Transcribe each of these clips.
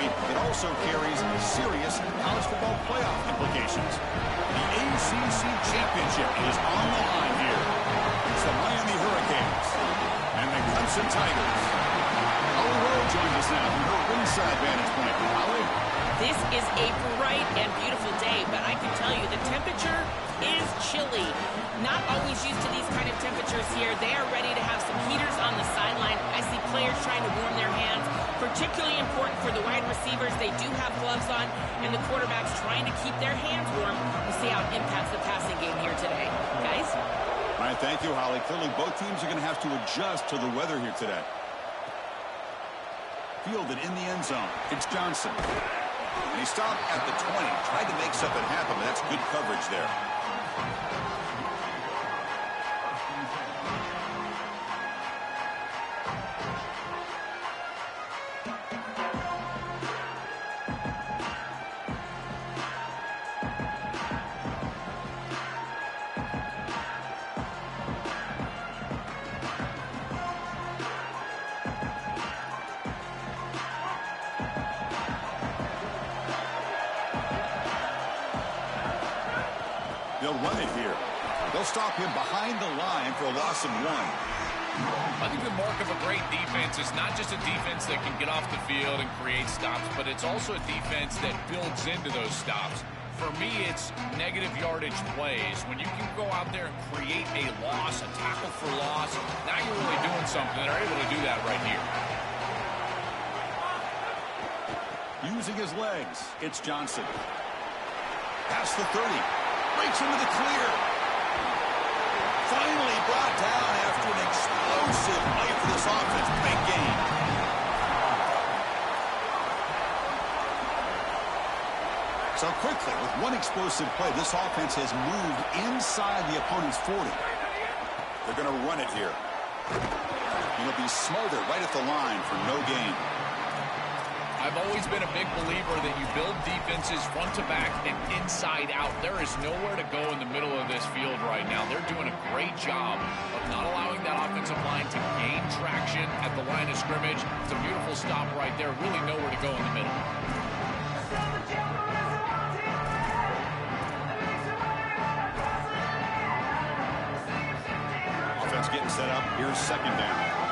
defeat, it also carries serious college football playoff implications. The ACC Championship is on the line here. It's the Miami Hurricanes and the Clemson Tigers. Holly Rowe joins us now from her ringside vantage point. Holly? This is a bright and beautiful day, but I can tell you the temperature is chilly. Not always used to these kind of temperatures here. They are ready to have some heaters on the sideline. I see players trying to warm their hands. Particularly important for the wide receivers. They do have gloves on, and the quarterbacks trying to keep their hands warm. We'll see how it impacts the passing game here today. Guys? All right, thank you, Holly. Clearly, both teams are going to have to adjust to the weather here today. Fielded in the end zone. It's Johnson. And he stopped at the 20. Tried to make something happen, but that's good coverage there. They'll run it here. They'll stop him behind the line for a loss of 1. I think the mark of a great defense is not just a defense that can get off the field and create stops, but it's also a defense that builds into those stops. For me, it's negative yardage plays. When you can go out there and create a loss, a tackle for loss, now you're really doing something. They're able to do that right here. Using his legs, it's Johnson. Past the 30. Breaks into the clear. Finally brought down after an explosive play for this offense. Big gain. So quickly, with one explosive play, this offense has moved inside the opponent's 40. They're going to run it here. He'll be smothered right at the line for no gain. I've always been a big believer that you build defenses front to back and inside out. There is nowhere to go in the middle of this field right now. They're doing a great job of not allowing that offensive line to gain traction at the line of scrimmage. It's a beautiful stop right there. Really nowhere to go in the middle. Offense getting set up. Here's second down.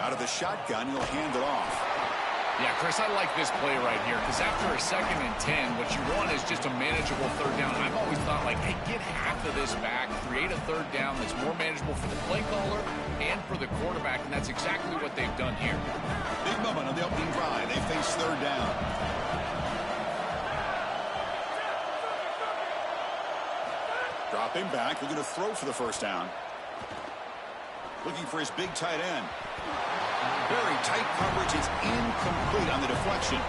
Out of the shotgun, he'll hand it off. Yeah, Chris, I like this play right here because after a 2nd and 10, what you want is just a manageable third down. I've always thought, like, hey, get half of this back, create a third down that's more manageable for the play caller and for the quarterback, and that's exactly what they've done here. Big moment on the opening drive. They face third down. Dropping back, looking to throw for the first down. Looking for his big tight end. Very tight coverage. It's incomplete on the deflection.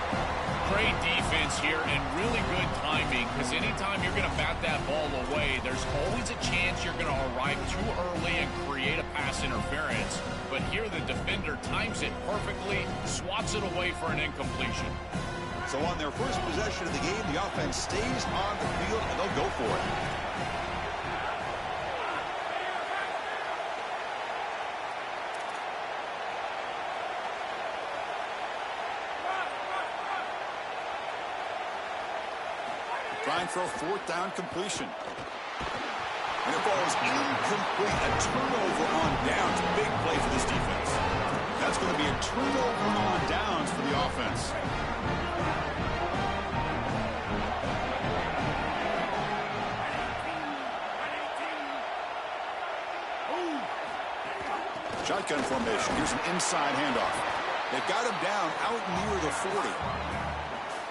Great defense here and really good timing because anytime you're going to bat that ball away, there's always a chance you're going to arrive too early and create a pass interference. But here the defender times it perfectly, swats it away for an incompletion. So on their first possession of the game, the offense stays on the field and they'll go for it. Trying for a 4th down completion. And it falls incomplete. A turnover on downs. Big play for this defense. That's going to be a turnover on downs for the offense. Shotgun formation. Here's an inside handoff. They've got him down out near the 40.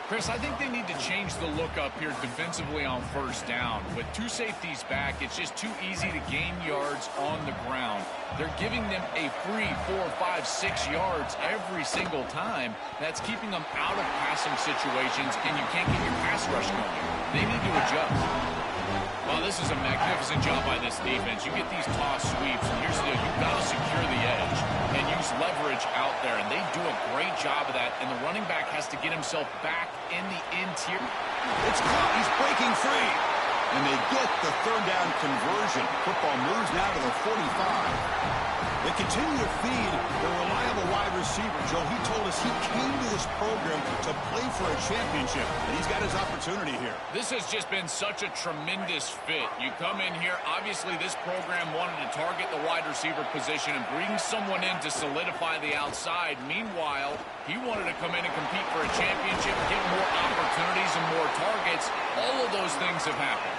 Chris, I think they need to change the look up here defensively on first down. With 2 safeties back, it's just too easy to gain yards on the ground. They're giving them a free 4, 5, 6 yards every single time. That's keeping them out of passing situations, and you can't get your pass rush going. They need to adjust. Well, this is a magnificent job by this defense. You get these toss sweeps, and here's the deal. You've got to secure the edge and use leverage out there, and they do a great job of that, and the running back has to get himself back in the interior. It's caught. He's breaking free. And they get the third down conversion. Football moves now to the 45. They continue to feed their reliable wide receiver, Joe, he told us he came to this program to play for a championship, and he's got his opportunity here. This has just been such a tremendous fit. You come in here, obviously this program wanted to target the wide receiver position and bring someone in to solidify the outside. Meanwhile, he wanted to come in and compete for a championship, get more opportunities and more targets. All of those things have happened.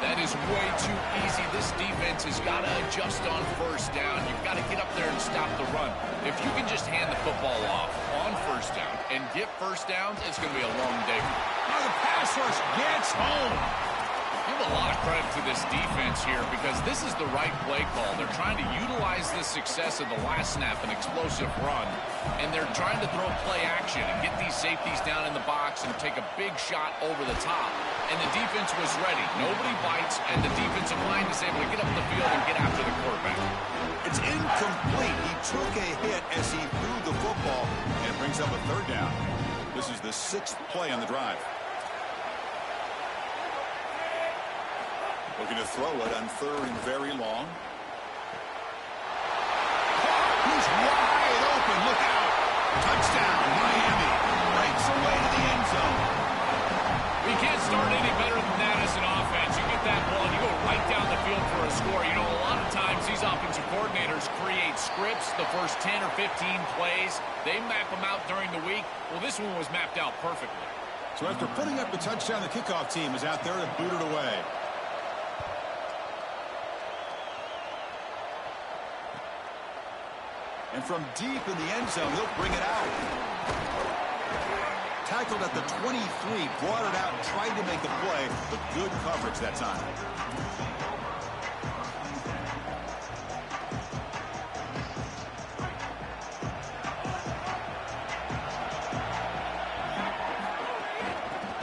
That is way too easy. This defense has got to adjust on first down. You've got to get up there and stop the run. If you can just hand the football off on first down and get first downs, it's going to be a long day. Now the pass rush gets home. Give a lot of credit to this defense here because this is the right play call. They're trying to utilize the success of the last snap, an explosive run, and they're trying to throw play action and get these safeties down in the box and take a big shot over the top. And the defense was ready. Nobody bites, and the defensive line is able to get up the field and get after the quarterback. It's incomplete. He took a hit as he threw the football, and it brings up a third down. This is the 6th play on the drive. Looking to throw it on 3rd and very long. He's wide open. Look out. Touchdown, Miami. Breaks away to the end zone. You can't start any better than that as an offense. You get that ball, and you go right down the field for a score. You know, a lot of times these offensive coordinators create scripts, the first 10 or 15 plays. They map them out during the week. Well, this one was mapped out perfectly. So after putting up the touchdown, the kickoff team is out there to boot it away. And from deep in the end zone, he'll bring it out. Tackled at the 23, brought it out, tried to make a play, but good coverage that time.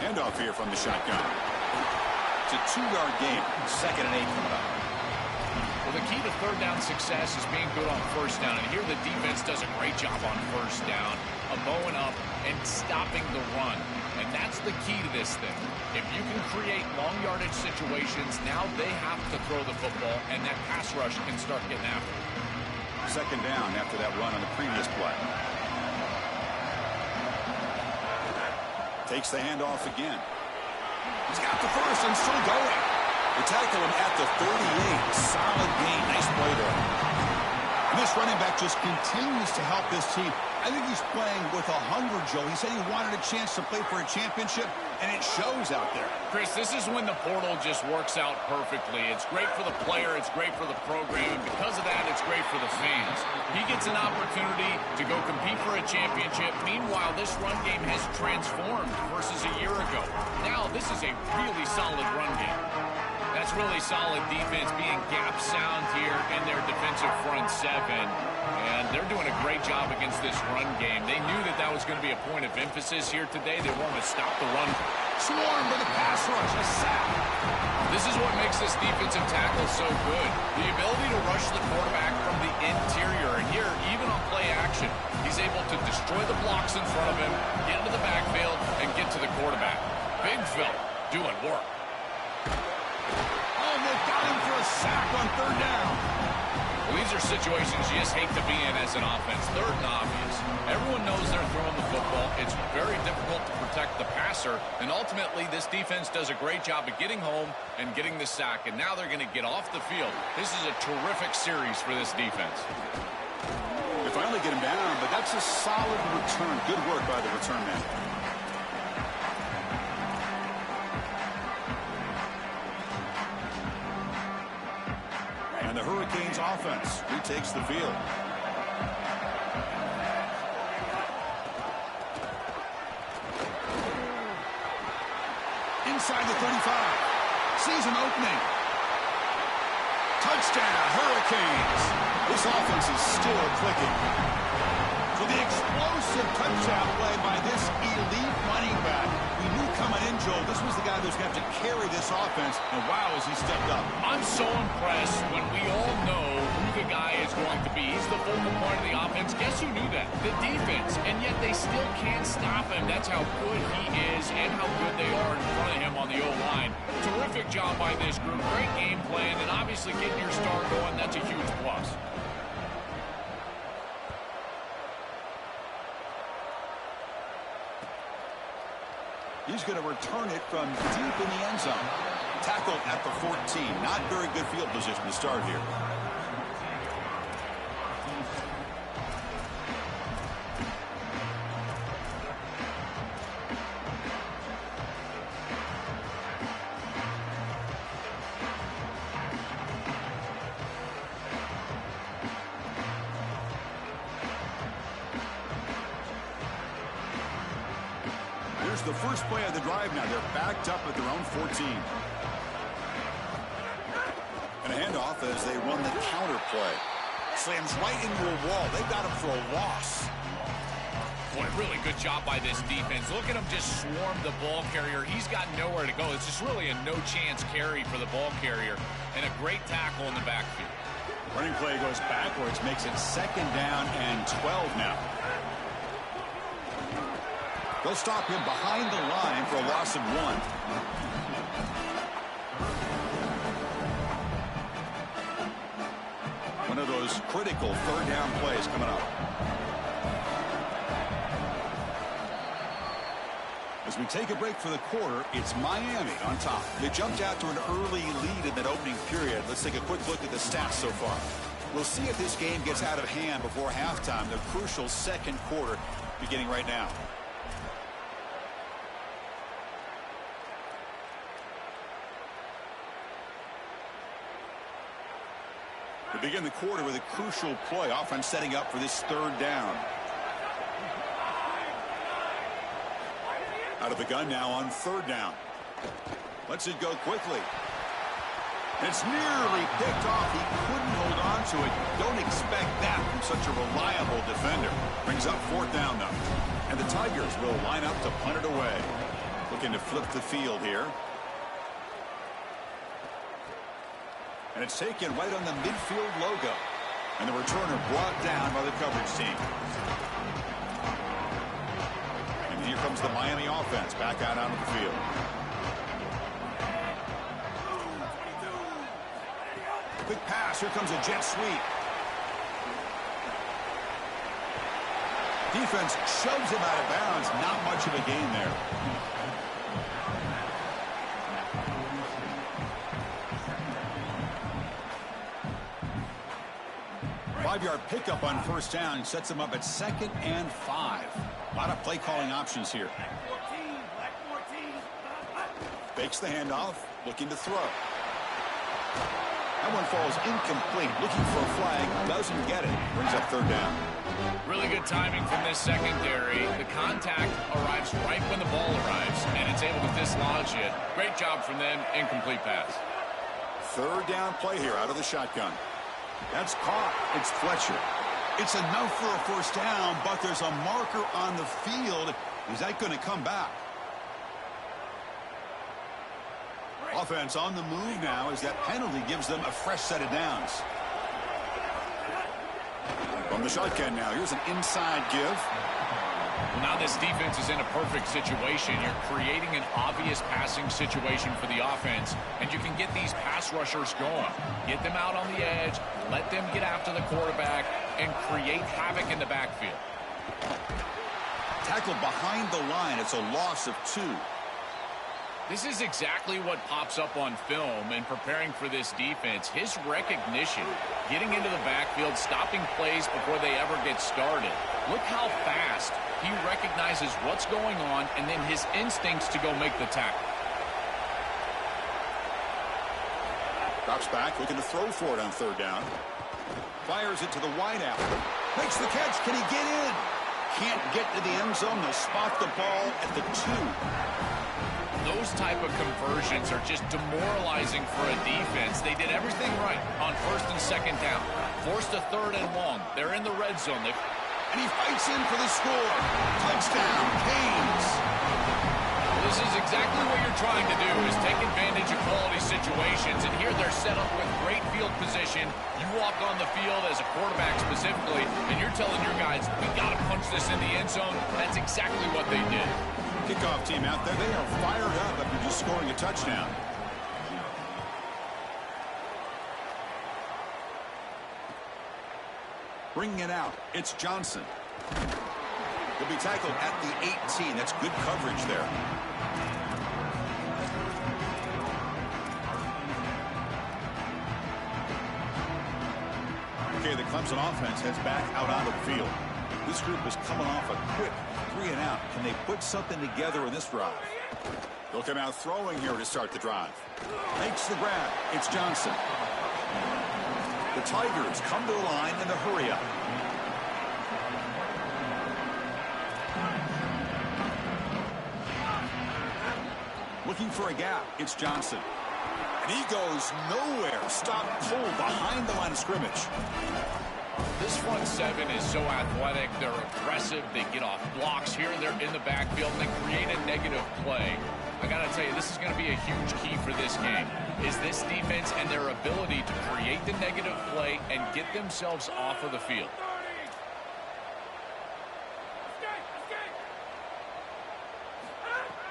Handoff here from the shotgun. It's a 2-yard gain, 2nd and 8 coming up. Well, the key to third down success is being good on first down. And here the defense does a great job on first down of bowing up and stopping the run. And that's the key to this thing. If you can create long yardage situations, now they have to throw the football, and that pass rush can start getting after it. 2nd down after that run on the previous play. Takes the handoff again. He's got the first and still going. They tackle him at the 38. Solid gain. Nice play there. And this running back just continues to help this team. I think he's playing with a hunger, Joe. He said he wanted a chance to play for a championship, and it shows out there. Chris, this is when the portal just works out perfectly. It's great for the player. It's great for the program. And because of that, it's great for the fans. He gets an opportunity to go compete for a championship. Meanwhile, this run game has transformed versus a year ago. Now, this is a really solid run game. That's really solid defense, being gap sound here in their defensive front 7. And they're doing a great job against this run game. They knew that that was going to be a point of emphasis here today. They wanted to stop the run. Swarm with a pass rush, a sack. This is what makes this defensive tackle so good. The ability to rush the quarterback from the interior. And here, even on play action, he's able to destroy the blocks in front of him, get into the backfield, and get to the quarterback. Big fella doing work. Oh, they got him for a sack on 3rd down. Well, these are situations you just hate to be in as an offense. 3rd and obvious. Everyone knows they're throwing the football. It's very difficult to protect the passer. And ultimately, this defense does a great job of getting home and getting the sack. And now they're going to get off the field. This is a terrific series for this defense. They finally get him down, but that's a solid return. Good work by the return man. And the Hurricanes offense retakes the field. Inside the 35. Sees an opening. Touchdown, Hurricanes. This offense is still clicking. So the explosive touchdown play by this elite running back. We knew coming in, Joel, this was the guy who's going to have to carry this offense. And wow, has he stepped up. I'm so impressed when we all know who the guy is going to be. He's the focal point of the offense. Guess who knew that? The defense. And yet they still can't stop him. That's how good he is and how good they are in front of him on the O-line. Terrific job by this group. Great game plan. And obviously getting your star going, that's a huge plus. He's going to return it from deep in the end zone. Tackled at the 14. Not very good field position to start here. Here's the first play of the drive now. They're backed up at their own 14. And a handoff as they run the counter play. Slams right into a wall. They got him for a loss. Boy, really good job by this defense. Look at him just swarm the ball carrier. He's got nowhere to go. It's just really a no-chance carry for the ball carrier. And a great tackle in the backfield. Running play goes backwards. Makes it 2nd down and 12 now. They'll stop him behind the line for a loss of 1. One of those critical 3rd down plays coming up. As we take a break for the quarter, it's Miami on top. They jumped out to an early lead in that opening period. Let's take a quick look at the stats so far. We'll see if this game gets out of hand before halftime. The crucial 2nd quarter beginning right now. To begin the quarter with a crucial play. Offense setting up for this 3rd down. Out of the gun now on 3rd down. Lets it go quickly. It's nearly picked off. He couldn't hold on to it. Don't expect that from such a reliable defender. Brings up 4th down though. And the Tigers will line up to punt it away. Looking to flip the field here. And it's taken right on the midfield logo. And the returner brought down by the coverage team. And here comes the Miami offense back out onto the field. Quick pass. Here comes a jet sweep. Defense shoves him out of bounds. Not much of a gain there. 5-yard pickup on 1st down sets them up at 2nd and 5. A lot of play calling options here. Fakes the handoff, looking to throw. That one falls incomplete, looking for a flag, doesn't get it. Brings up 3rd down. Really good timing from this secondary. The contact arrives right when the ball arrives, and it's able to dislodge it. Great job from them, incomplete pass. 3rd down play here out of the shotgun. That's caught. It's Fletcher. It's enough for a 1st down, but there's a marker on the field. Is that going to come back? Offense on the move now as that penalty gives them a fresh set of downs. From the shotgun now, here's an inside give. Well, now this defense is in a perfect situation. You're creating an obvious passing situation for the offense, and you can get these pass rushers going. Get them out on the edge, let them get after the quarterback, and create havoc in the backfield. Tackled behind the line. It's a loss of 2. This is exactly what pops up on film in preparing for this defense. His recognition, getting into the backfield, stopping plays before they ever get started. Look how fast he recognizes what's going on and then his instincts to go make the tackle. Drops back, looking to throw for it on 3rd down. Fires it to the wideout. Makes the catch. Can he get in? Can't get to the end zone. They'll spot the ball at the 2. Those type of conversions are just demoralizing for a defense. They did everything right on 1st and 2nd down. Forced a 3rd and long. They're in the red zone. And he fights in for the score. Touchdown, Canes. This is exactly what you're trying to do, is take advantage of quality situations. And here they're set up with great field position. You walk on the field as a quarterback specifically, and you're telling your guys, we got to punch this in the end zone. That's exactly what they did. Kickoff team out there. They are fired up after just scoring a touchdown. Bringing it out. It's Johnson. He'll be tackled at the 18. That's good coverage there. Okay, the Clemson offense heads back out onto the field. This group is coming off a quick 3-and-out. Can they put something together in this drive? They'll come out throwing here to start the drive. Makes the grab. It's Johnson. The Tigers come to the line in the hurry-up. Looking for a gap. It's Johnson. And he goes nowhere. Stop cold behind the line of scrimmage. This front seven is so athletic. They're aggressive. They get off blocks here and there in the backfield, and they create a negative play. I got to tell you, this is going to be a huge key for this game, is this defense and their ability to create the negative play and get themselves off of the field.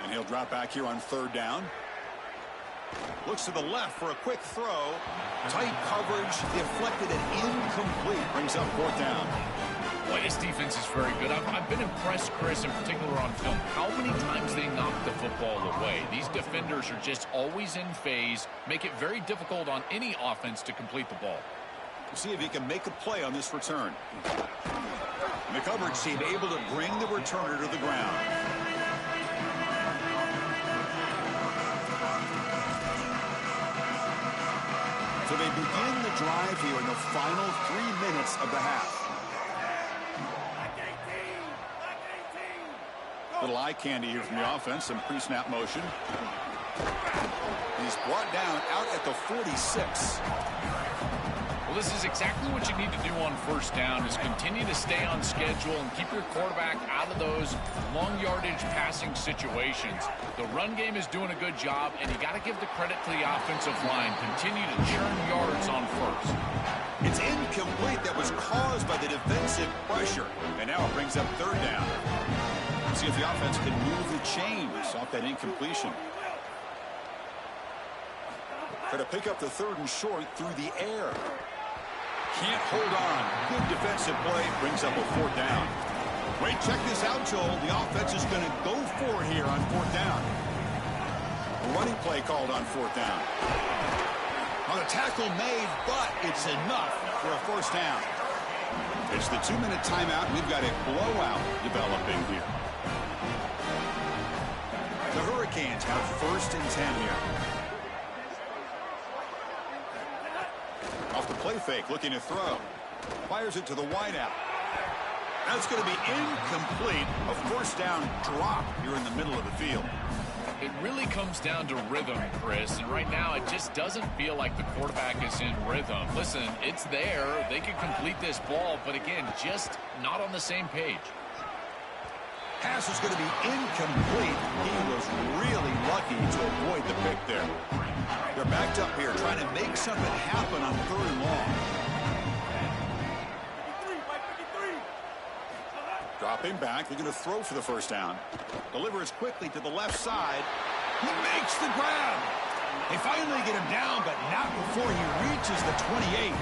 And he'll drop back here on 3rd down. Looks to the left for a quick throw. Tight coverage, deflected and incomplete. Brings up 4th down. Boy, this defense is very good. I've been impressed, Chris, in particular on film, how many times they knock the football away. These defenders are just always in phase, make it very difficult on any offense to complete the ball. We'll see if he can make a play on this return. And the coverage team able to bring the returner to the ground. So they begin the drive here in the final 3 minutes of the half. Little eye candy here from the offense. Some pre-snap motion. He's brought down out at the 46. Well, this is exactly what you need to do on 1st down, is continue to stay on schedule and keep your quarterback out of those long yardage passing situations. The run game is doing a good job, and you got to give the credit to the offensive line. Continue to churn yards on 1st. It's incomplete. That was caused by the defensive pressure. And now it brings up 3rd down. See if the offense can move the chains off that incompletion. Try to pick up the 3rd and short through the air. Can't hold on. Good defensive play. Brings up a 4th down. Wait, check this out, Joel. The offense is going to go for it here on 4th down. A running play called on 4th down. On a tackle made, but it's enough for a 1st down. It's the 2-minute timeout. We've got a blowout developing here. The Hurricanes have 1st and 10 here. Off the play fake, looking to throw. Fires it to the wideout. That's going to be incomplete. A 1st down drop here in the middle of the field. It really comes down to rhythm, Chris, and right now it just doesn't feel like the quarterback is in rhythm. Listen, it's there. They can complete this ball, but again, just not on the same page. Pass is going to be incomplete. He was really lucky to avoid the pick there. They're backed up here trying to make something happen on 3rd and long. Dropping back. They're going to throw for the 1st down. Delivers quickly to the left side. He makes the grab. They finally get him down, but not before he reaches the 28.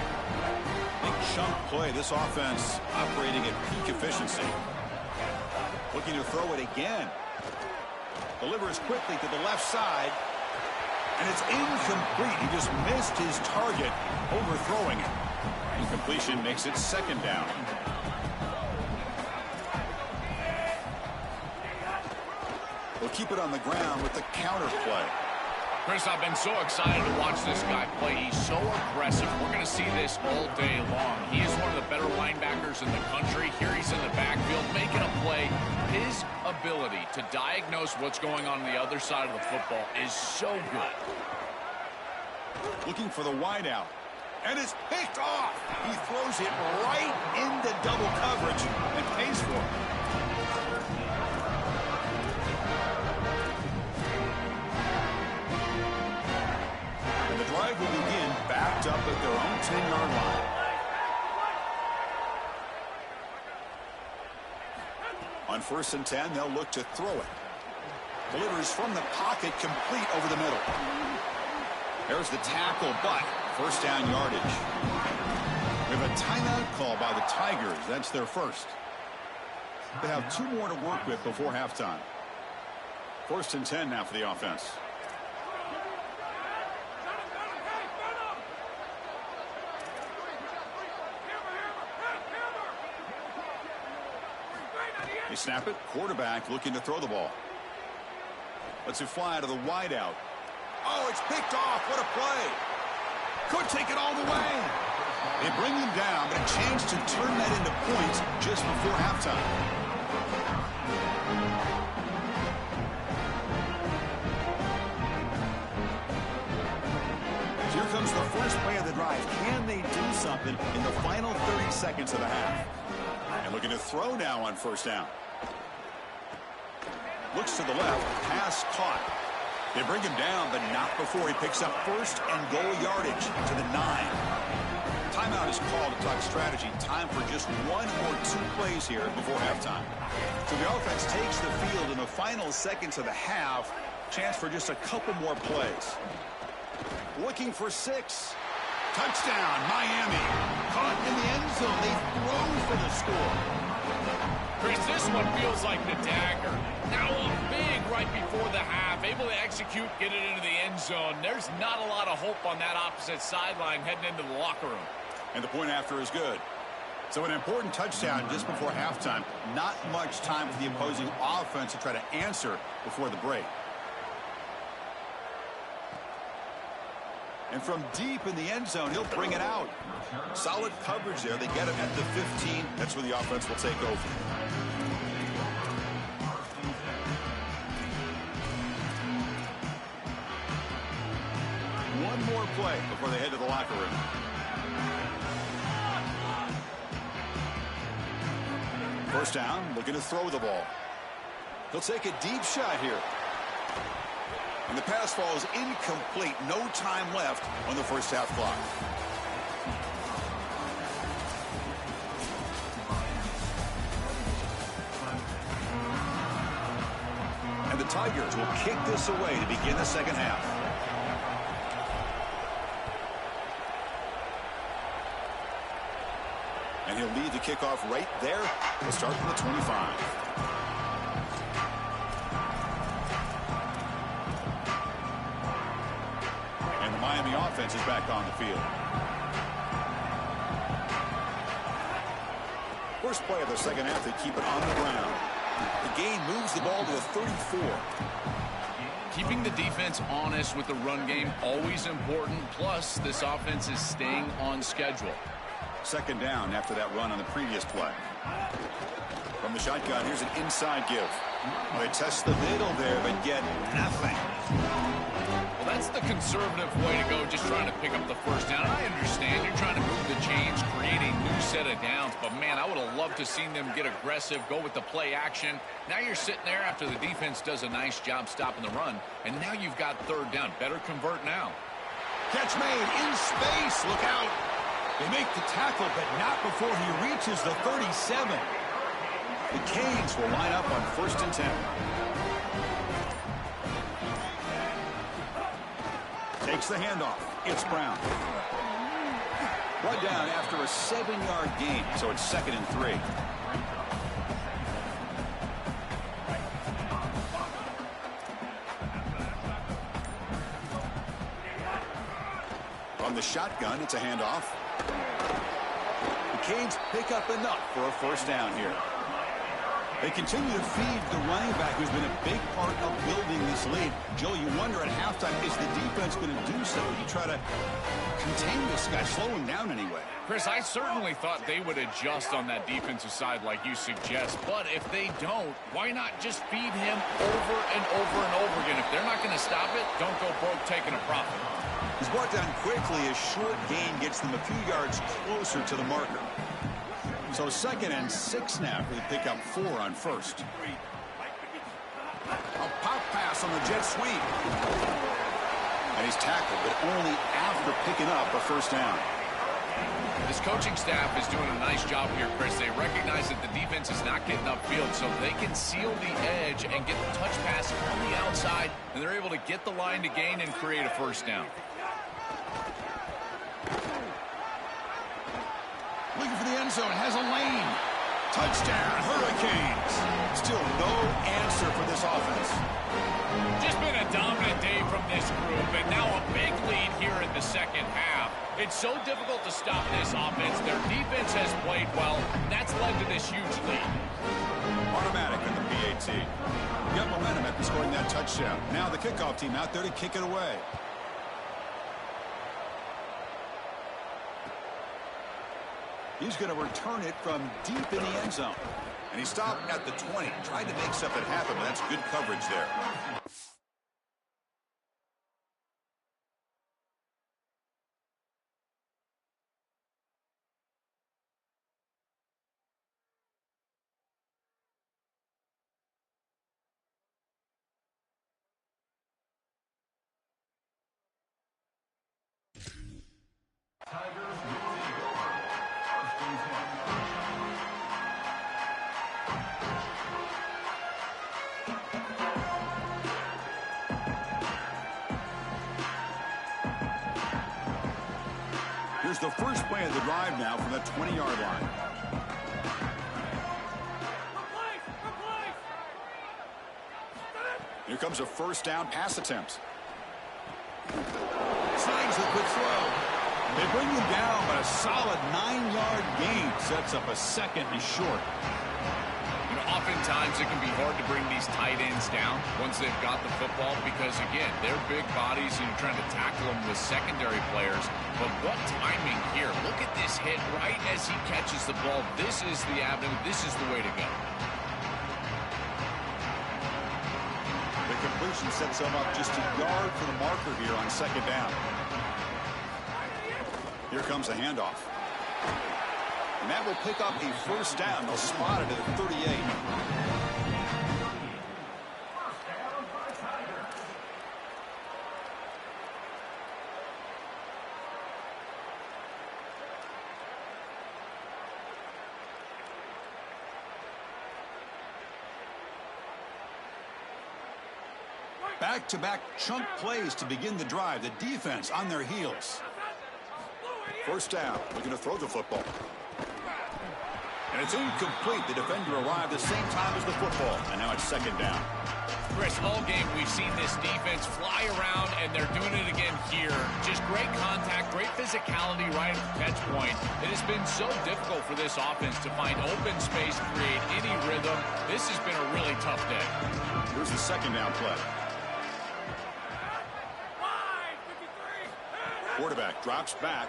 Big chunk play. This offense operating at peak efficiency. Looking to throw it again. Delivers quickly to the left side. And it's incomplete. He just missed his target, overthrowing it. Incompletion makes it 2nd down. We'll keep it on the ground with the counter play. Chris, I've been so excited to watch this guy play. He's so aggressive. We're going to see this all day long. He is one of the better linebackers in the country. Here he's in the backfield making a play. His ability to diagnose what's going on the other side of the football is so good. Looking for the wideout. And it's picked off. He throws it right into double coverage and pays for it. And the drive will begin backed up at their own 10-yard line. On 1st and 10, they'll look to throw it. Delivers from the pocket, complete over the middle. There's the tackle, but 1st down yardage. We have a timeout call by the Tigers. That's their 1st. They have 2 more to work with before halftime. 1st and 10 now for the offense. They snap it. Quarterback looking to throw the ball. Lets it fly to the wideout. Oh, it's picked off. What a play. Could take it all the way. They bring him down, but a chance to turn that into points just before halftime. Here comes the first play of the drive. Can they do something in the final 30 seconds of the half? And looking to throw now on 1st down. Looks to the left. Pass caught. They bring him down, but not before he picks up 1st and goal yardage to the 9. Timeout is called to talk strategy. Time for just 1 or 2 plays here before halftime. So the offense takes the field in the final seconds of the half. Chance for just a couple more plays. Looking for 6. Touchdown, Miami. Caught in the end zone. They throw for the score. Chris, this one feels like the dagger. Now a big right before the half. Able to execute, get it into the end zone. There's not a lot of hope on that opposite sideline heading into the locker room. And the point after is good. So an important touchdown just before halftime. Not much time for the opposing offense to try to answer before the break. And from deep in the end zone, he'll bring it out. Solid coverage there. They get him at the 15. That's where the offense will take over. One more play before they head to the locker room. First down, looking to throw the ball. He'll take a deep shot here. And the pass falls incomplete. No time left on the first half clock. And the Tigers will kick this away to begin the second half. And he'll lead the kickoff right there. He'll start from the 25. Miami offense is back on the field. First play of the second half, they keep it on the ground. The game moves the ball to the 34. Keeping the defense honest with the run game, always important. Plus, this offense is staying on schedule. Second down after that run on the previous play. From the shotgun, here's an inside give. Well, they test the middle there, but get nothing. Well, that's the conservative way to go, just trying to pick up the first down. I understand you're trying to move the chains, create a new set of downs, but man, I would have loved to seen them get aggressive, go with the play action. Now you're sitting there after the defense does a nice job stopping the run, and now you've got 3rd down. Better convert now. Catch made in space. Look out. They make the tackle, but not before he reaches the 37. The Canes will line up on 1st and 10. Takes the handoff. It's Brown. Brought down after a 7-yard gain, so it's 2nd and 3. On the shotgun, it's a handoff. The Canes pick up enough for a first down here. They continue to feed the running back who's been a big part of building this lead. Joe, you wonder at halftime, is the defense going to do something to try to contain this guy, slow him down anyway? Chris, I certainly thought they would adjust on that defensive side like you suggest, but if they don't, why not just feed him over and over and over again? If they're not going to stop it, don't go broke taking a profit. He's brought down quickly. A short gain gets them a few yards closer to the marker. So 2nd and 6 now. They pick up 4 on 1st. A pop pass on the jet sweep. And he's tackled, but only after picking up a first down. This coaching staff is doing a nice job here, Chris. They recognize that the defense is not getting upfield, so they can seal the edge and get the touch pass on the outside, and they're able to get the line to gain and create a first down. Looking for the end zone. Has a lane. Touchdown, Hurricanes. and now a big lead here in the second half. It's so difficult to stop this offense. Their defense has played well. That's led to this huge lead. Automatic in the PAT. Got momentum after scoring that touchdown. Now the kickoff team out there to kick it away. He's going to return it from deep in the end zone. And he stopped at the 20. Tried to make something happen, but that's good coverage there. Here's the first play of the drive now from the 20-yard line. Here comes a first down pass attempt. Signs the quick throw. They bring him down, but a solid 9-yard gain sets up a second and short. You know, oftentimes it can be hard to bring these tight ends down once they've got the football because, again, they're big bodies and you're trying to tackle them with secondary players. But what timing here. Look at this hit right as he catches the ball. This is the avenue. This is the way to go. The completion sets him up just a yard for the marker here on second down. Here comes a handoff. And that will pick up a first down. They'll spot it at the 38. Back-to-back chunk plays to begin the drive. The defense on their heels. First down, looking to throw the football. And it's incomplete. The defender arrived the same time as the football. And now it's second down. Chris, all game we've seen this defense fly around, and they're doing it again here. Just great contact, great physicality right at the catch point. It has been so difficult for this offense to find open space, create any rhythm. This has been a really tough day. Here's the second down play. Quarterback drops back.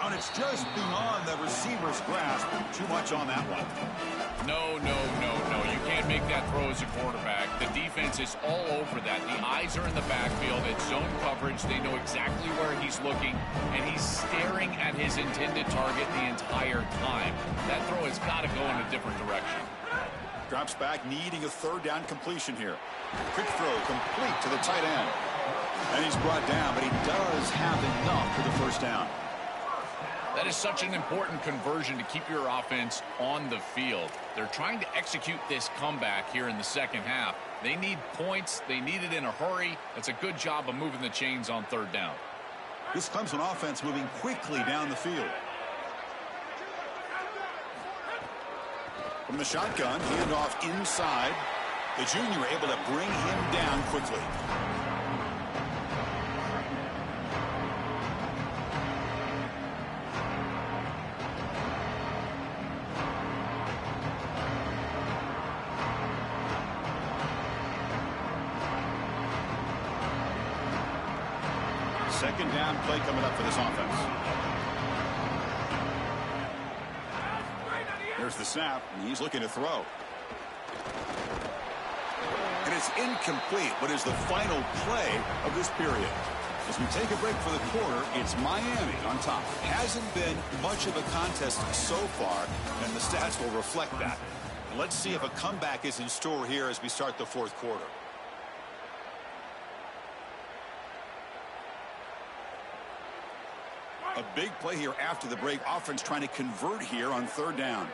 And it's just beyond the receiver's grasp. Too much on that one. No. You can't make that throw as a quarterback. The defense is all over that. The eyes are in the backfield. It's zone coverage. They know exactly where he's looking, and he's staring at his intended target the entire time. That throw has got to go in a different direction. Drops back, needing a third down completion here. Quick throw complete to the tight end. And he's brought down, but he does have enough for the first down. That is such an important conversion to keep your offense on the field. They're trying to execute this comeback here in the second half. They need points. They need it in a hurry. It's a good job of moving the chains on third down. This Clemson offense moving quickly down the field. From the shotgun, handoff inside. The junior able to bring him down quickly. Second down play coming up for this offense. There's the snap, and he's looking to throw. And it's incomplete. What is the final play of this period? As we take a break for the quarter, it's Miami on top. Hasn't been much of a contest so far, and the stats will reflect that. Let's see if a comeback is in store here as we start the fourth quarter. A big play here after the break. Offense trying to convert here on third down.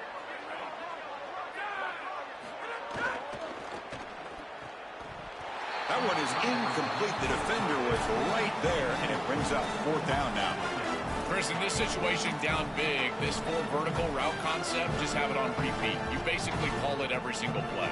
That one is incomplete. The defender was right there, and it brings up fourth down now. Chris, in this situation, down big, this full vertical route concept, just have it on repeat. You basically call it every single play.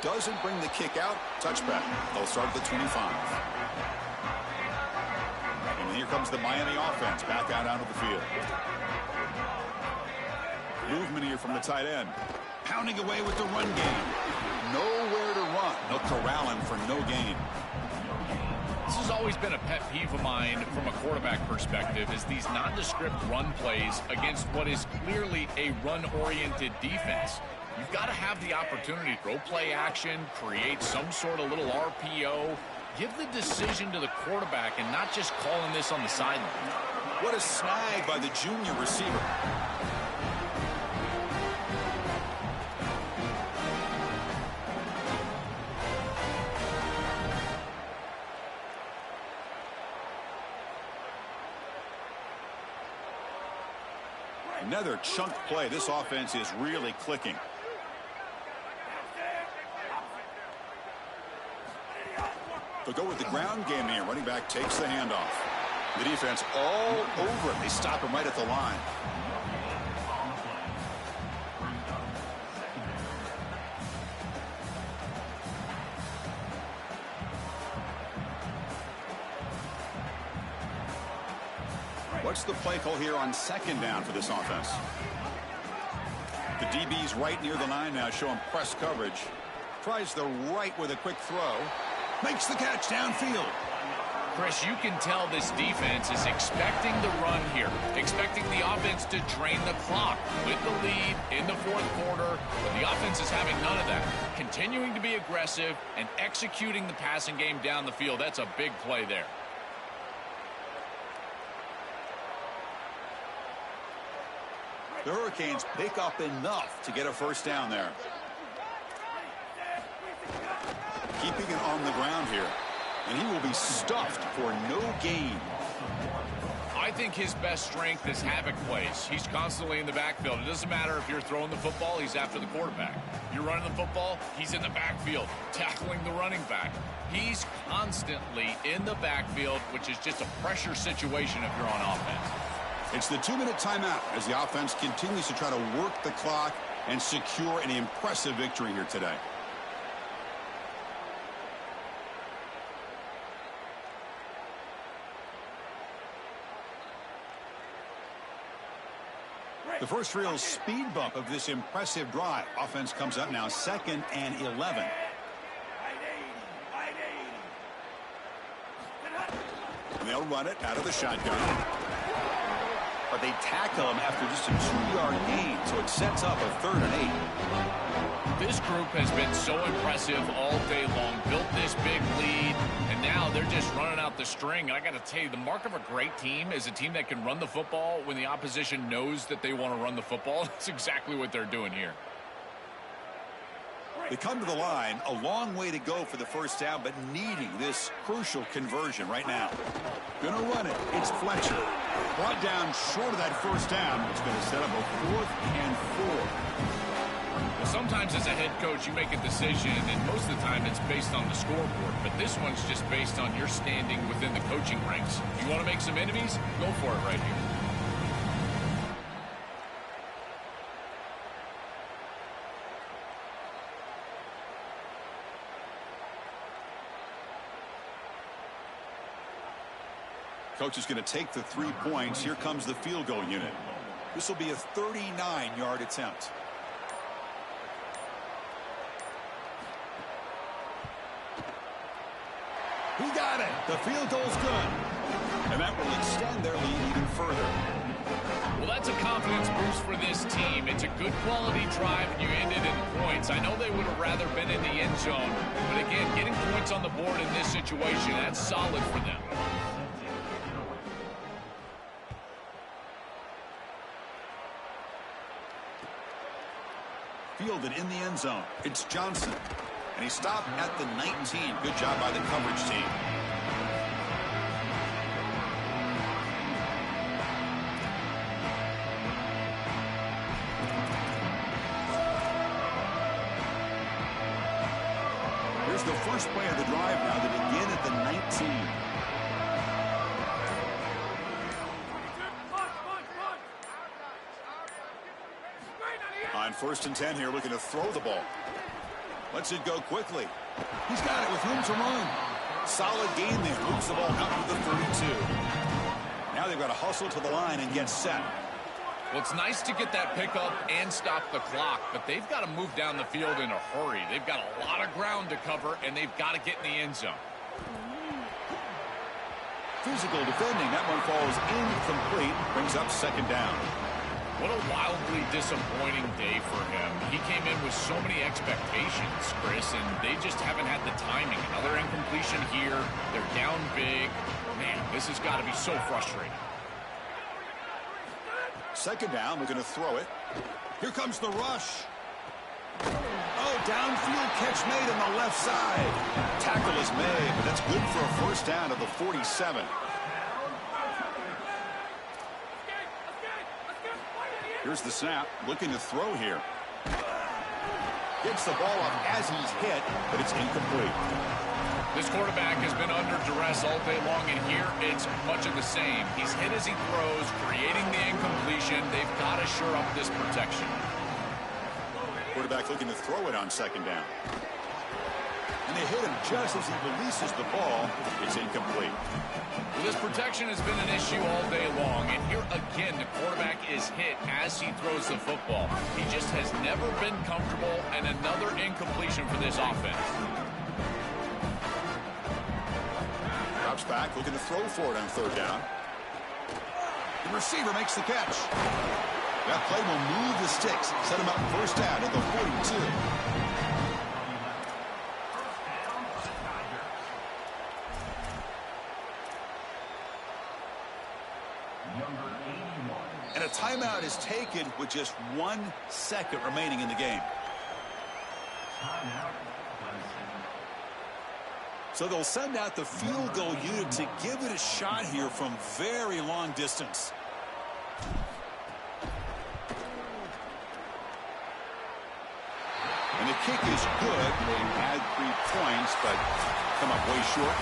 Doesn't bring the kick out. Touchback. They'll start at the 25. And here comes the Miami offense back out onto the field. Movement here from the tight end. Pounding away with the run game. Nowhere to run. They'll corral him for no gain. This has always been a pet peeve of mine from a quarterback perspective, is these nondescript run plays against what is clearly a run-oriented defense. You've got to have the opportunity to throw play action, create some sort of little RPO, give the decision to the quarterback and not just calling this on the sideline. What a snag by the junior receiver. Another chunk play. This offense is really clicking. They'll go with the ground game here. Running back takes the handoff. The defense all over it. They stop him right at the line. What's the play call here on second down for this offense? The DB's right near the line now, showing press coverage. Tries the right with a quick throw. Makes the catch downfield. Chris, you can tell this defense is expecting the run here, expecting the offense to drain the clock with the lead in the fourth quarter, but the offense is having none of that. Continuing to be aggressive and executing the passing game down the field. That's a big play there. The Hurricanes pick up enough to get a first down there. Keeping it on the ground here. And he will be stuffed for no gain. I think his best strength is havoc plays. He's constantly in the backfield. It doesn't matter if you're throwing the football, he's after the quarterback. You're running the football, he's in the backfield, tackling the running back. He's constantly in the backfield, which is just a pressure situation if you're on offense. It's the 2-minute timeout as the offense continues to try to work the clock and secure an impressive victory here today. The first real speed bump of this impressive drive. Offense comes up now 2nd and 11. And they'll run it out of the shotgun. But they tackle him after just a 2-yard gain, so it sets up a 3rd and 8. This group has been so impressive all day long, built this big lead, and now they're just running out the string. And I got to tell you, the mark of a great team is a team that can run the football when the opposition knows that they want to run the football. That's exactly what they're doing here. They come to the line, a long way to go for the first down, but needing this crucial conversion right now. Gonna run it. It's Fletcher. Brought down short of that first down. It's going to set up a 4th and 4. Well, sometimes as a head coach, you make a decision, and most of the time it's based on the scoreboard. But this one's just based on your standing within the coaching ranks. If you want to make some enemies, go for it right here. Coach is going to take the 3 points. Here comes the field goal unit. This will be a 39-yard attempt. He got it. The field goal's good. And that will extend their lead even further. Well, that's a confidence boost for this team. It's a good quality drive, and you ended in points. I know they would have rather been in the end zone, but again, getting points on the board in this situation, that's solid for them. Fielded in the end zone. It's Johnson. And he stopped at the 19. Good job by the coverage team. Here's the first play of the drive now to begin at the 19. On 1st and 10 here, looking to throw the ball. Lets it go quickly. He's got it with room to run. Solid gain there. Moves the ball out to the 32. Now they've got to hustle to the line and get set. Well, it's nice to get that pickup and stop the clock, but they've got to move down the field in a hurry. They've got a lot of ground to cover, and they've got to get in the end zone. Physical defending. That one falls incomplete. Brings up second down. What a wildly disappointing day for him. He came in with so many expectations, Chris, and they just haven't had the timing. Another incompletion here. They're down big. Man, this has got to be so frustrating. Second down, we're going to throw it. Here comes the rush. Oh, downfield catch made on the left side. Tackle is made, but that's good for a first down at the 47. Here's the snap, looking to throw here. Gets the ball up as he's hit, but it's incomplete. This quarterback has been under duress all day long, and here it's much of the same. He's hit as he throws, creating the incompletion. They've got to shore up this protection. Quarterback looking to throw it on second down. And they hit him just as he releases the ball. It's incomplete. Well, this protection has been an issue all day long, and here again the quarterback is hit as he throws the football. He just has never been comfortable, and another incompletion for this offense. Drops back, looking to throw for it on third down. The receiver makes the catch. That play will move the sticks, set him up first down at the 42. And a timeout is taken with just 1 second remaining in the game. So they'll send out the field goal unit to give it a shot here from very long distance. And the kick is good. They had 3 points, but come up way short.